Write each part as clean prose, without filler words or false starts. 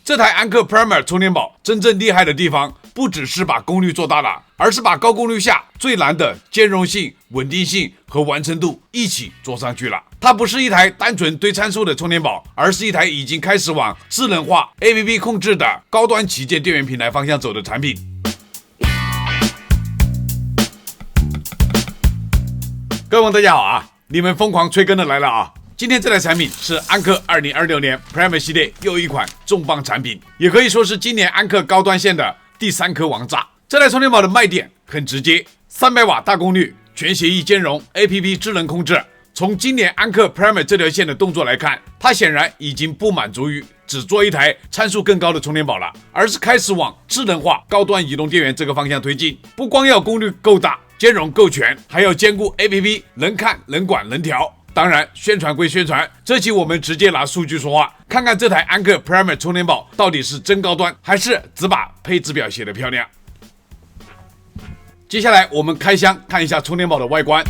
这台安克 Primer 充电宝真正厉害的地方，不只是把功率做大了，而是把高功率下最难的兼容性、稳定性和完成度一起做上去了。它不是一台单纯堆参数的充电宝，而是一台已经开始往智能化 APP 控制的高端旗舰电源平台方向走的产品。各位网友大家好啊，你们疯狂催更的来了啊！今天这台产品是安克2026年 Primer 系列又一款重磅产品，也可以说是今年安克高端线的第3颗王炸。这台充电宝的卖点很直接，300瓦大功率，全协议兼容 APP 智能控制。从今年安克 Primer 这条线的动作来看，它显然已经不满足于只做一台参数更高的充电宝了，而是开始往智能化高端移动电源这个方向推进。不光要功率够大，兼容够全，还要兼顾 APP 能看能管能调。当然宣传归宣传，这期我们直接拿数据说话，看看这台安克 Primer 充电宝到底是真高端，还是只把配置表写得漂亮。接下来我们开箱看一下充电宝的外观。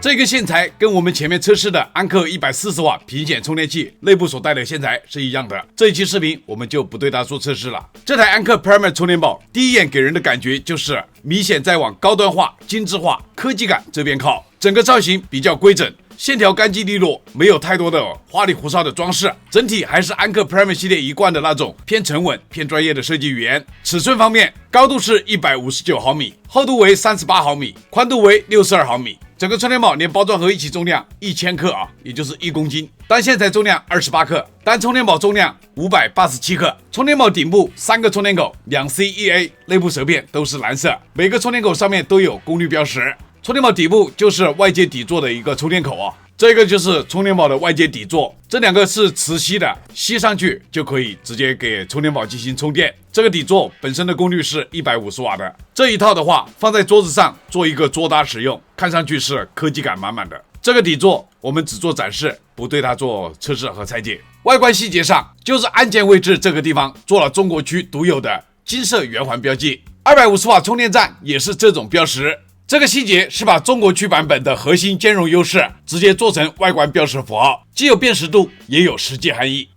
这个线材跟我们前面测试的安克140瓦平显充电器内部所带的线材是一样的，这一期视频我们就不对它做测试了。这台安克 Primer 充电宝第一眼给人的感觉就是明显在往高端化、精致化、科技感这边靠，整个造型比较规整，线条干净利落，没有太多的花里胡哨的装饰，整体还是安克 Primer 系列一贯的那种偏沉稳、偏专业的设计语言。尺寸方面，高度是159毫米，厚度为38毫米，宽度为62毫米。整个充电宝连包装盒一起重量1000克啊，也就是1公斤，单线材重量28克，单充电宝重量587克。充电宝顶部3个充电口，2C 1A， 内部舌片都是蓝色，每个充电口上面都有功率标识。充电宝底部就是外接底座的一个充电口啊，这个就是充电宝的外接底座，这两个是磁吸的，吸上去就可以直接给充电宝进行充电。这个底座本身的功率是150瓦的，这一套的话放在桌子上做一个桌搭使用，看上去是科技感满满的。这个底座我们只做展示，不对它做测试和拆解。外观细节上，就是按键位置这个地方做了中国区独有的金色圆环标记，250瓦充电站也是这种标识。这个细节是把中国区版本的核心兼容优势直接做成外观标识符号，既有辨识度，也有实际含义。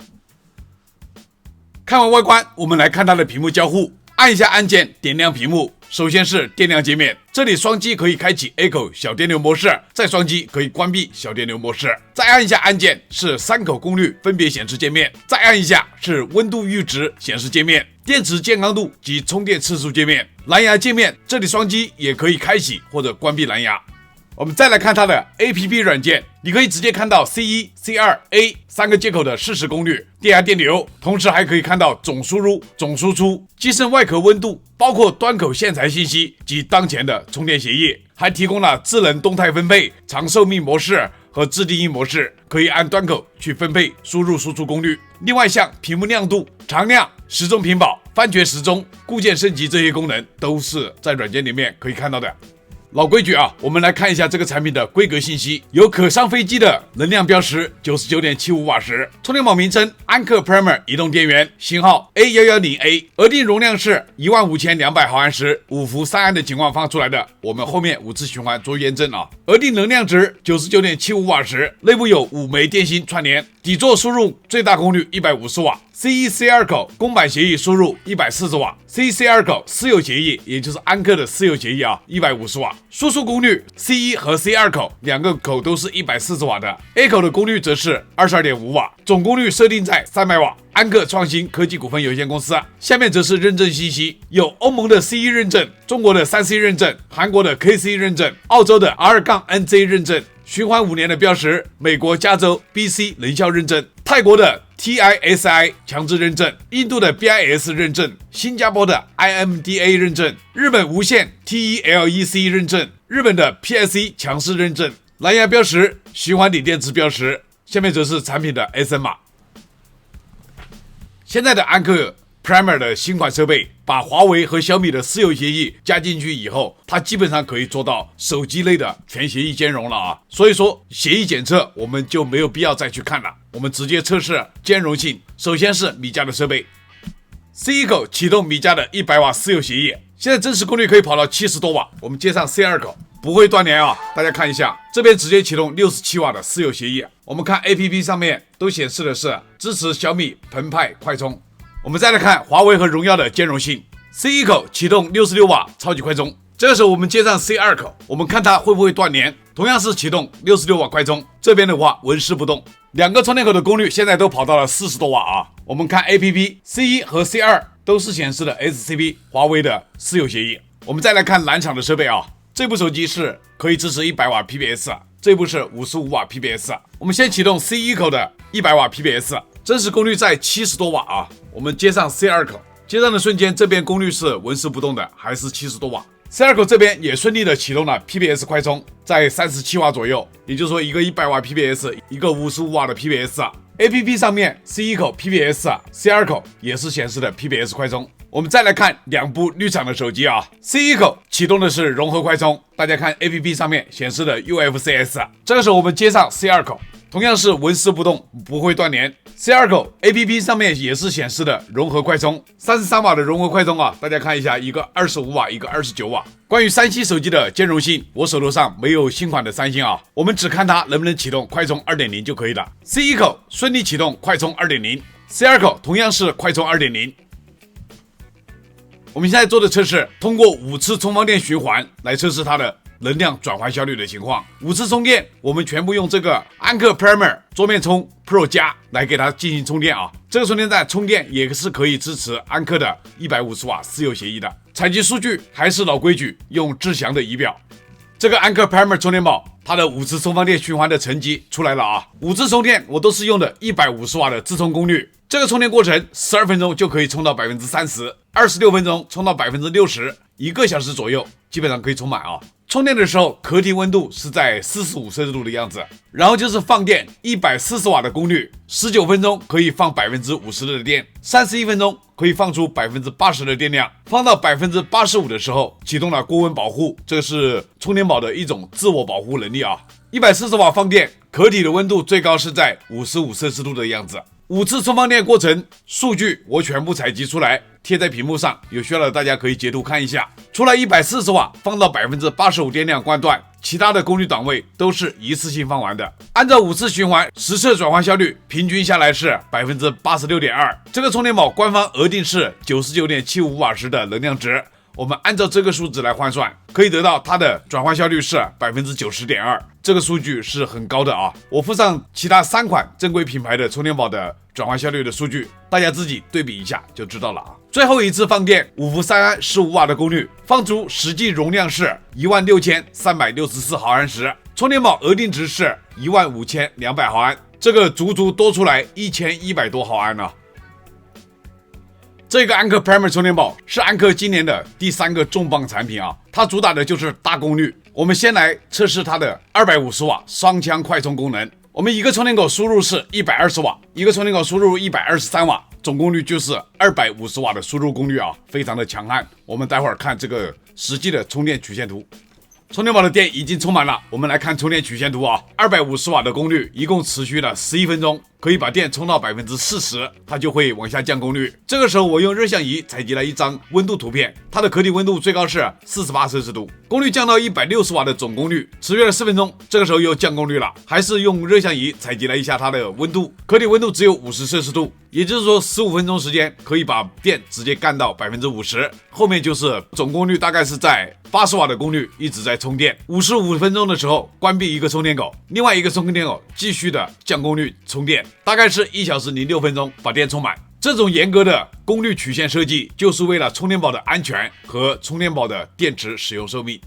看完外观，我们来看它的屏幕交互。按一下按键点亮屏幕，首先是电量界面，这里双击可以开启 A 口小电流模式，再双击可以关闭小电流模式，再按一下按键是3口功率分别显示界面，再按一下是温度阈值显示界面，电池健康度及充电次数界面。蓝牙界面，这里双击也可以开启或者关闭蓝牙。我们再来看它的 APP 软件，你可以直接看到 C1、C2、A 3个接口的适时功率、电压、电流，同时还可以看到总输入、总输出、机身外壳温度，包括端口线材信息及当前的充电协议，还提供了智能动态分配、长寿命模式和自定义模式，可以按端口去分配输入输出功率。另外像屏幕亮度、常亮、时钟屏保、翻厥时钟、固件升级这些功能都是在软件里面可以看到的。老规矩啊，我们来看一下这个产品的规格信息，有可上飞机的能量标识 99.75 瓦时，充电宝名称安克 Primer 移动电源，型号 A110A， 额定容量是15200毫安时，5伏3安的情况放出来的，我们后面5次循环做验证啊。额定能量值 99.75 瓦时，内部有5枚电芯串联，底座输入最大功率150瓦。C1、C2 口公版协议输入140瓦 ，C1、C2 口私有协议，也就是安克的私有协议啊，150瓦。输出功率 C1 和 C2 口两个口都是140瓦的 ，A 口的功率则是22.5瓦，总功率设定在300瓦。安克创新科技股份有限公司。下面则是认证信息，有欧盟的 CE 认证，中国的3C 认证，韩国的 KC 认证，澳洲的 R-NZ 认证，循环5年的标识，美国加州 BC 能效认证，泰国的 TISI 强制认证，印度的 BIS 认证，新加坡的 IMDA 认证，日本无线 TELEC 认证，日本的 PSE 强势认证，蓝牙标识，循环锂电池标识。下面则是产品的 SN 码。现在的安克 Primer 的新款设备，把华为和小米的私有协议加进去以后，它基本上可以做到手机类的全协议兼容了啊。所以说协议检测我们就没有必要再去看了，我们直接测试兼容性、首先是米家的设备 ，C1 口启动米家的100瓦私有协议，现在真实功率可以跑到70多瓦。我们接上 C2 口，不会断连啊！大家看一下，这边直接启动67瓦的私有协议。我们看 APP 上面都显示的是支持小米澎湃快充。我们再来看华为和荣耀的兼容性 ，C1 口启动66瓦超级快充。这个时候我们接上 C2 口，我们看它会不会断连。同样是启动66瓦快充，这边的话纹丝不动。两个充电口的功率现在都跑到了40多瓦啊。我们看 APP C1 和 C2 都是显示的 SCP 华为的私有协议。我们再来看蓝厂的设备啊，这部手机是可以支持100瓦 PPS， 这部是55瓦 PPS。我们先启动 C1 口的100瓦 PPS， 真实功率在70多瓦啊。我们接上 C2 口，接上的瞬间这边功率是纹丝不动的，还是70多瓦。C2 口这边也顺利的启动了 PPS 快充，在37瓦左右，也就是说一个100瓦 PPS， 一个55瓦的 PPS。APP 上面 C1 口 PPS，C2 口也是显示的 PPS 快充。我们再来看两部绿厂的手机啊 ，C1 口启动的是融合快充，大家看 APP 上面显示的 UFCS， 这个时候我们接上 C2 口，同样是纹丝不动，不会断连。C2 口 APP 上面也是显示的融合快充，33瓦的融合快充啊，大家看一下，一个25瓦，一个29瓦。关于3星手机的兼容性，我手头上没有新款的3星啊，我们只看它能不能启动快充 2.0 就可以了。C1 口顺利启动快充 2.0，C2 口同样是快充 2.0。我们现在做的测试，通过5次充放电循环来测试它的能量转换效率的情况。5次充电，我们全部用这个安克 Premier 桌面充 Pro 加来给它进行充电啊。这个充电站充电也是可以支持安克的150瓦私有协议的。采集数据还是老规矩，用智翔的仪表。这个安克 Premier 充电宝，它的5次充放电循环的成绩出来了啊。5次充电我都是用的150瓦的自充功率，这个充电过程12分钟就可以充到 30%，26分钟充到 60%，1个小时左右基本上可以充满啊。充电的时候壳体温度是在45摄氏度的样子，然后就是放电140瓦的功率，19分钟可以放 50% 的电，31分钟可以放出 80% 的电量，放到 85% 的时候启动了过温保护，这是充电宝的一种自我保护能力啊。140瓦放电，壳体的温度最高是在55摄氏度的样子。5次充放电过程数据我全部采集出来，贴在屏幕上，有需要的大家可以截图看一下。除了140瓦放到 85% 电量关断，其他的功率档位都是一次性放完的。按照5次循环实测转换效率，平均下来是 86.2%。这个充电宝官方额定是 99.75 瓦时的能量值，我们按照这个数值来换算，可以得到它的转换效率是 90.2%， 这个数据是很高的啊。我附上其他3款正规品牌的充电宝的转换效率的数据，大家自己对比一下就知道了啊。最后一次放电5伏3安15瓦的功率，放出实际容量是16364毫安时，充电宝额定值是15200毫安，这个足足多出来1100多毫安呢。这个安克 Premier 充电宝是安克今年的第3个重磅产品啊，它主打的就是大功率。我们先来测试它的250瓦双枪快充功能。我们一个充电口输入是120瓦，一个充电口输入123瓦，总功率就是250瓦的输入功率啊，非常的强悍。我们待会儿看这个实际的充电曲线图。充电宝的电已经充满了，我们来看充电曲线图啊。250瓦的功率一共持续了11分钟，可以把电充到 40%， 它就会往下降功率。这个时候我用热像仪采集了一张温度图片，它的壳体温度最高是48摄氏度，功率降到160瓦的总功率，持续了4分钟，这个时候又降功率了，还是用热像仪采集了一下它的温度，壳体温度只有50摄氏度，也就是说15分钟时间可以把电直接干到 50%， 后面就是总功率大概是在80瓦的功率一直在充电，55分钟的时候关闭一个充电口，另外一个充电口继续的降功率充电，大概是1小时06分钟把电充满。这种严格的功率曲线设计就是为了充电宝的安全和充电宝的电池使用寿命。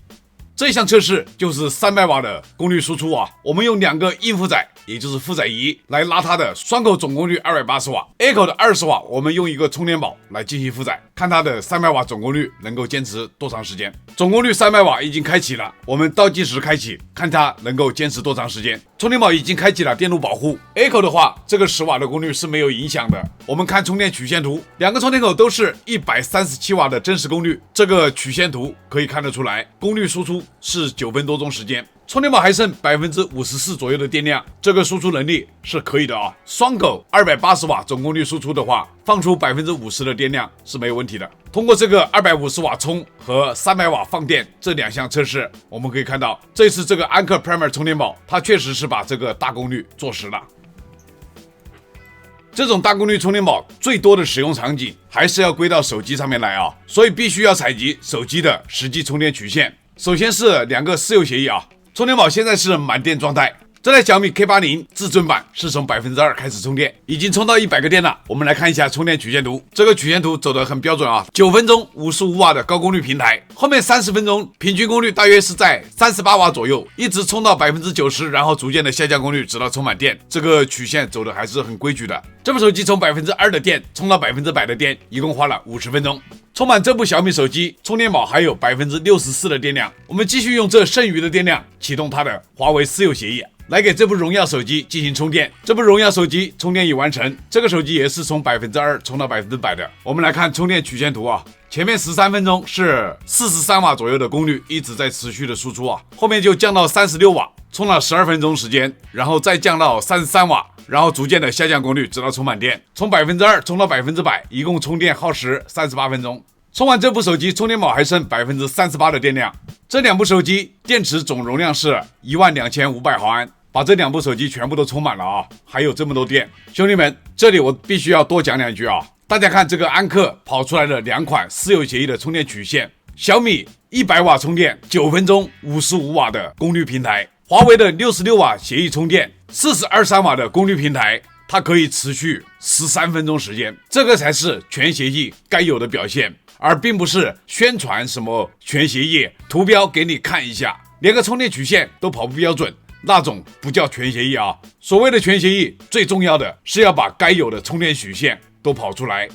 这项测试就是300瓦的功率输出啊，我们用2个硬负载，也就是负载仪来拉它的双口总功率280瓦 ，A 口的20瓦，我们用一个充电宝来进行负载，看它的300瓦总功率能够坚持多长时间。总功率300瓦已经开启了，我们倒计时开启，看它能够坚持多长时间。充电宝已经开启了电路保护 ，A 口的话，这个10瓦的功率是没有影响的。我们看充电曲线图，2个充电口都是137瓦的真实功率，这个曲线图可以看得出来，功率输出是9分多钟时间。充电宝还剩54%左右的电量，这个输出能力是可以的啊。双狗280瓦总功率输出的话，放出50%的电量是没有问题的。通过这个250瓦充和300瓦放电这两项测试，我们可以看到，这次这个安克 Premier 充电宝，它确实是把这个大功率做实了。这种大功率充电宝最多的使用场景还是要归到手机上面来啊，所以必须要采集手机的实际充电曲线。首先是两个私有协议啊。充电宝现在是满电状态，这台小米 K80 至尊版是从2%开始充电，已经充到100个电了。我们来看一下充电曲线图，这个曲线图走得很标准啊，9分钟55瓦的高功率平台，后面30分钟平均功率大约是在38瓦左右，一直充到90%，然后逐渐的下降功率，直到充满电。这个曲线走的还是很规矩的。这部手机从2%的电充到100%的电，一共花了50分钟。充满这部小米手机，充电宝还有64%的电量。我们继续用这剩余的电量启动它的华为私有协议，来给这部荣耀手机进行充电。这部荣耀手机充电已完成，这个手机也是从2%充到100%的。我们来看充电曲线图啊，前面13分钟是43瓦左右的功率一直在持续的输出啊，后面就降到36瓦，充了12分钟时间，然后再降到33瓦。然后逐渐的下降功率，直到充满电，从2%充到100%，一共充电耗时38分钟。充完这部手机，充电宝还剩38%的电量。这两部手机电池总容量是12500毫安，把这两部手机全部都充满了啊！还有这么多电，兄弟们，这里我必须要多讲两句啊！大家看这个安克跑出来的两款私有协议的充电曲线，小米100瓦充电，9分钟55瓦的功率平台。华为的66瓦协议充电，4023瓦的功率平台，它可以持续13分钟时间，这个才是全协议该有的表现，而并不是宣传什么全协议，图标给你看一下，连个充电曲线都跑不标准，那种不叫全协议啊。所谓的全协议，最重要的是要把该有的充电曲线都跑出来。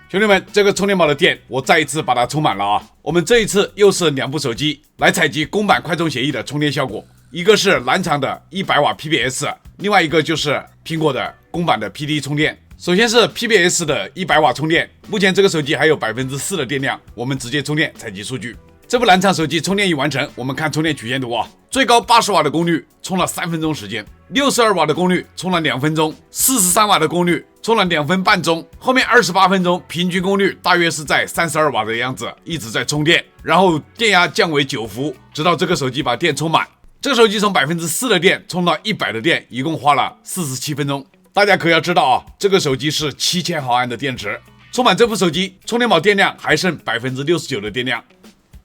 兄弟们，这个充电宝的电我再一次把它充满了啊！我们这一次又是两部手机来采集公版快充协议的充电效果，一个是蓝厂的100瓦 PBS， 另外一个就是苹果的公版的 PD 充电。首先是 PBS 的100瓦充电，目前这个手机还有4%的电量，我们直接充电采集数据。这部蓝厂手机充电已完成，我们看充电曲线图啊，最高80瓦的功率充了3分钟时间，62瓦的功率充了2分钟，43瓦的功率充了2分半钟，后面28分钟平均功率大约是在32瓦的样子，一直在充电，然后电压降为9伏，直到这个手机把电充满。这个手机从4%的电充到100的电，一共花了47分钟。大家可要知道啊，这个手机是7000毫安的电池，充满这部手机，充电宝电量还剩69%的电量。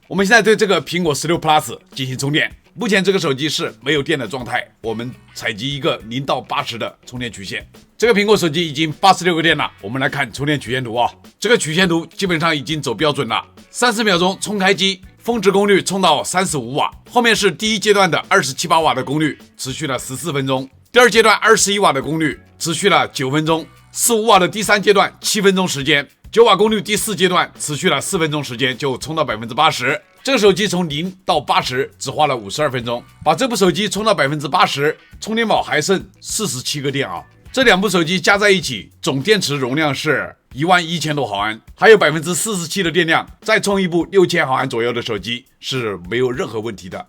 我们现在对这个苹果16 Plus 进行充电，目前这个手机是没有电的状态，我们采集一个0到80的充电曲线。这个苹果手机已经86个电了，我们来看充电曲线图啊，这个曲线图基本上已经走标准了，30秒钟充开机，峰值功率充到35瓦，后面是第一阶段的27、8瓦的功率，持续了14分钟，第二阶段21瓦的功率，持续了9分钟，15瓦的第三阶段7分钟时间，9瓦功率第四阶段持续了4分钟时间就充到80%。这个手机从0到80只花了52分钟，把这部手机充到80%，充电宝还剩47个电啊。这两部手机加在一起，总电池容量是11000多毫安，还有47%的电量，再充一部6000毫安左右的手机是没有任何问题的。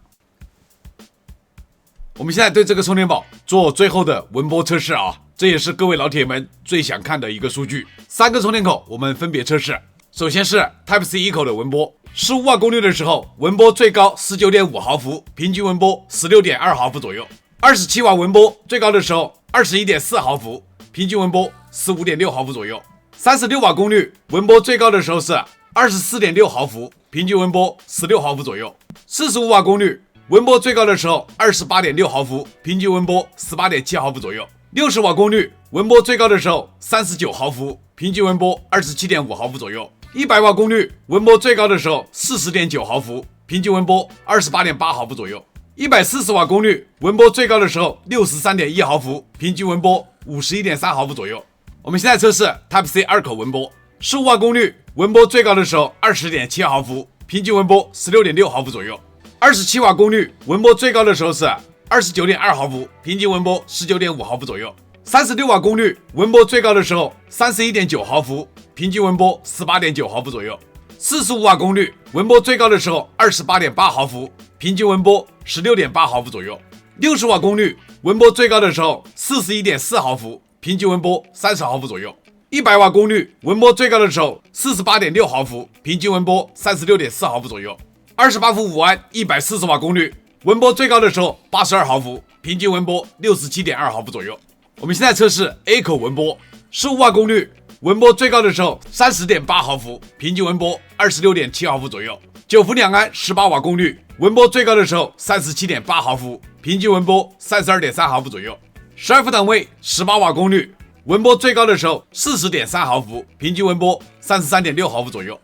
我们现在对这个充电宝做最后的文波测试啊，这也是各位老铁们最想看的一个数据。3个充电口我们分别测试，首先是 Type-C 一口的文波，15瓦功率的时候，文波最高 19.5 毫伏，平均文波 16.2 毫伏左右；27瓦文波最高的时候 21.4 毫伏，平均文波 15.6 毫伏左右；36瓦功率文波最高的时候是 24.6 毫伏，平均文波16毫伏左右；45瓦功率文波最高的时候 28.6 毫伏，平均文波 18.7 毫伏左右；60瓦功率文波最高的时候39毫伏，平均文波 27.5 毫伏左右；100瓦功率文波最高的时候 40.9 毫伏，平均文波 28.8 毫伏左右；140瓦功率文波最高的时候 63.1 毫伏，平均文波 51.3 毫伏左右。我们现在测试 Type-C 二口文波，15瓦功率文波最高的时候 20.7 毫伏，平均文波 16.6 毫伏左右；27瓦功率文波最高的时候是 29.2 毫伏，平均文波 19.5 毫伏左右；36瓦功率文波最高的时候 31.9 毫伏，平均文波 18.9 毫伏左右45瓦功率，文波最高的时候 28.8 毫伏，平均文波 16.8 毫伏左右。60瓦功率，文波最高的时候 41.4 毫伏，平均文波30毫伏左右。100瓦功率，文波最高的时候 48.6 毫伏，平均文波 36.4 毫伏左右。28伏5安140瓦功率，文波最高的时候82毫伏，平均文波 67.2 毫伏左右。我们现在测试 A 口文波，15瓦功率，文波最高的时候 30.8 毫伏，平均文波 26.7 毫伏左右。9伏2安18瓦功率，文波最高的时候 37.8 毫伏，平均文波 32.3 毫伏左右。12伏档位18瓦功率，文波最高的时候 40.3 毫伏，平均文波 33.6 毫伏左右。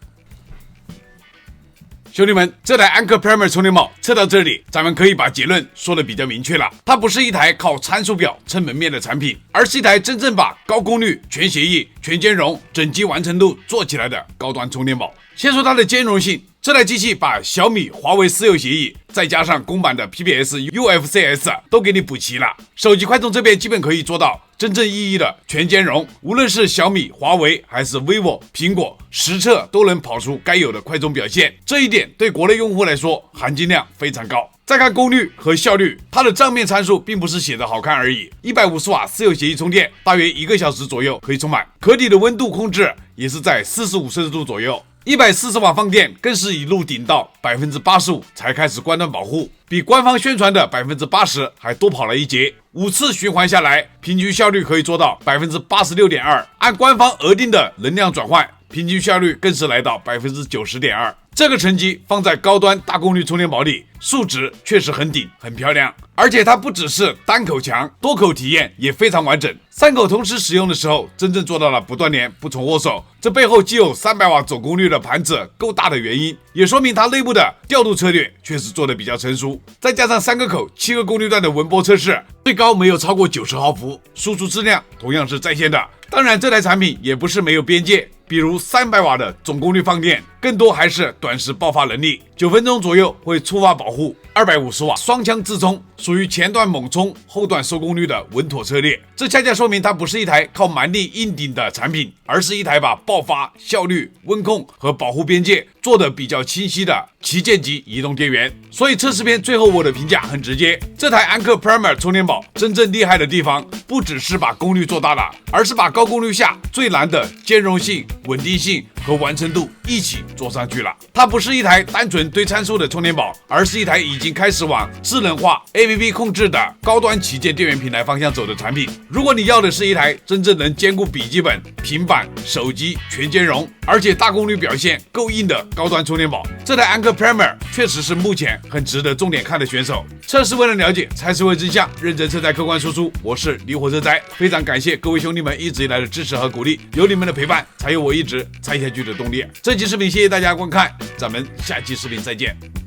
兄弟们，这台安克 Premier 充电宝测到这里，咱们可以把结论说得比较明确了。它不是一台靠参数表撑门面的产品，而是一台真正把高功率、全协议、全兼容、整机完成度做起来的高端充电宝。先说它的兼容性，这台机器把小米、华为私有协议，再加上公版的 PPS、UFCS 都给你补齐了。手机快充这边基本可以做到真正意义的全兼容，无论是小米、华为还是 vivo、苹果，实测都能跑出该有的快充表现。这一点对国内用户来说含金量非常高。再看功率和效率，它的账面参数并不是写的好看而已。150瓦私有协议充电，大约1个小时左右可以充满，壳体的温度控制也是在45摄氏度左右。140瓦放电更是一路顶到 85% 才开始关断保护，比官方宣传的 80% 还多跑了一截。5次循环下来，平均效率可以做到 86.2%， 按官方额定的能量转换，平均效率更是来到 90.2%。这个成绩放在高端大功率充电宝里，数值确实很顶，很漂亮。而且它不只是单口强，多口体验也非常完整。3口同时使用的时候，真正做到了不断联、不重握手。这背后既有300瓦总功率的盘子够大的原因，也说明它内部的调度策略确实做得比较成熟。再加上3个口、7个功率段的文波测试，最高没有超过90毫伏，输出质量同样是在线的。当然，这台产品也不是没有边界，比如300瓦的总功率放电，更多还是短时爆发能力，9分钟左右会触发保护。250瓦双枪自充，属于前段猛冲，后段收功率的稳妥策略。这恰恰说明它不是一台靠蛮力硬顶的产品，而是一台把爆发、效率、温控和保护边界做得比较清晰的旗舰级移动电源。所以测试篇最后我的评价很直接，这台安克 Premier 充电宝真正厉害的地方，不只是把功率做大了，而是把高功率下最难的兼容性、稳定性和完成度一起做上去了。它不是一台单纯堆参数的充电宝，而是一台已经开始往智能化 APP 控制的高端旗舰电源平台方向走的产品。如果你要的是一台真正能兼顾笔记本、平板、手机全兼容，而且大功率表现够硬的高端充电宝，这台安克 Premier 确实是目前很值得重点看的选手。测试为了了解，才是为真相，认真测载，客观输出。我是离火车斋，非常感谢各位兄弟们一直以来的支持和鼓励，有你们的陪伴，才有我一直猜下去的动力。这期视频谢谢大家观看，咱们下期视频再见。